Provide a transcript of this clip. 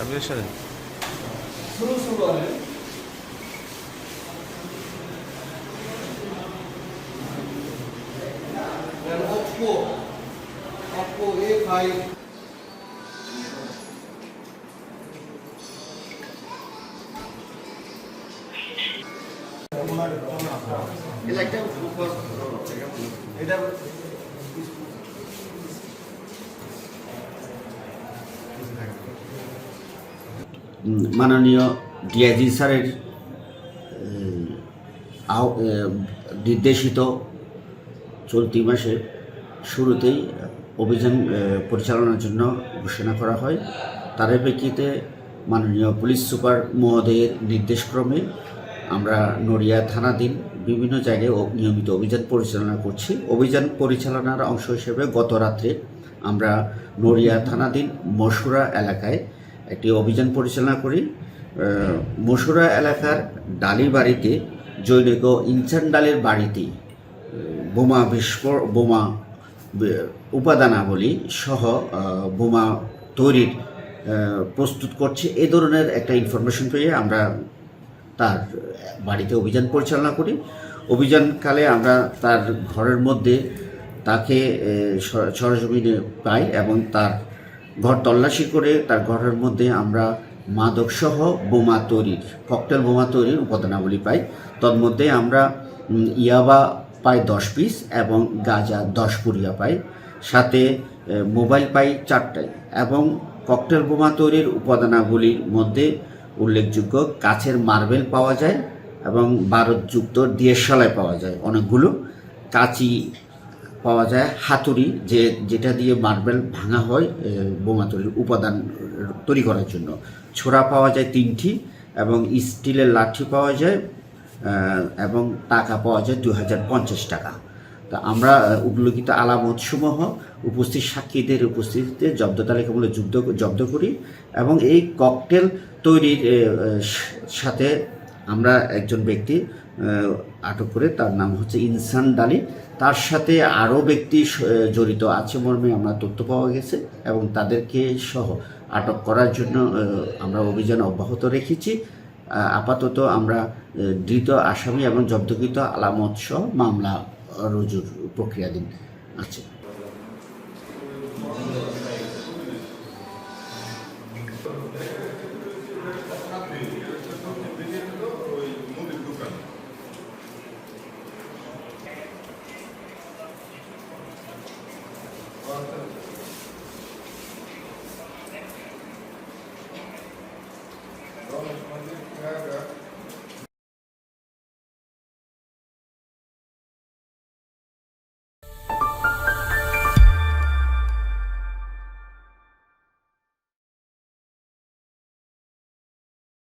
আপনি সাথে शुरू है Oppo A5 এটা মাননীয় ডিআইজি স্যারের নির্দেশিত চলতি মাসের শুরুতেই অভিযান পরিচালনার জন্য ঘোষণা করা হয়। তার প্রেক্ষিতে মাননীয় পুলিশ সুপার মহোদয়ের নির্দেশক্রমে আমরা নড়িয়া থানাধীন বিভিন্ন জায়গায় নিয়মিত অভিযান পরিচালনা করছি। অভিযান পরিচালনার অংশ হিসেবে গত রাত্রে আমরা নড়িয়া থানাধীন মশুরা এলাকায় একটি অভিযান পরিচালনা করি। মশুরা এলাকার ডালি বাড়িতে জৈনিক ইনসান ডালের বাড়িতে বোমা উপাদানাবলী সহ বোমা তৈরির প্রস্তুত করছে এ ধরনের একটা ইনফরমেশন পেয়ে আমরা তার বাড়িতে অভিযান পরিচালনা করি। অভিযানকালে আমরা তার ঘরের মধ্যে তাকে সরজমিনে পাই এবং তার ঘর তল্লাশি করে তার ঘরের মধ্যে আমরা মাদকসহ বোমা তৈরির ককটেল বোমা তৈরির উপাদানাবলী পাই। তন্মধ্যে আমরা ইয়াবা পাই 10 পিস এবং গাঁজা 10 পুরিয়া পাই, সাথে মোবাইল পাই 4টাই এবং ককটেল বোমা তৈরির উপাদানাবলীর মধ্যে উল্লেখযোগ্য কাচের মার্বেল পাওয়া যায় এবং বারুদযুক্ত দিয়েশালাই পাওয়া যায়, অনেকগুলো কাঁচি পাওয়া যায়, হাতুড়ি যেটা দিয়ে মার্বেল ভাঙা হয় বোমা তৈরির উপাদান তৈরি করার জন্য, ছোরা পাওয়া যায় 3টি এবং স্টিলের লাঠি পাওয়া যায় এবং টাকা পাওয়া যায় 2050 টাকা। তা আমরা উল্লেখিত আলামতসমূহ উপস্থিত সাক্ষীদের উপস্থিতিতে জব্দ তালিকামূলক জব্দ করি এবং এই ককটেল তৈরির সাথে আমরা একজন ব্যক্তি আটক করে, তার নাম হচ্ছে ইনসান ডালি। তার সাথে আরও ব্যক্তি জড়িত আছে মর্মে আমরা তথ্য পাওয়া গেছে এবং তাদেরকে সহ আটক করার জন্য আমরা অভিযান অব্যাহত রেখেছি। আপাতত আমরা ধৃত আসামি এবং জব্দকৃত আলামত সহ মামলা রুজুর প্রক্রিয়াধীন আছে।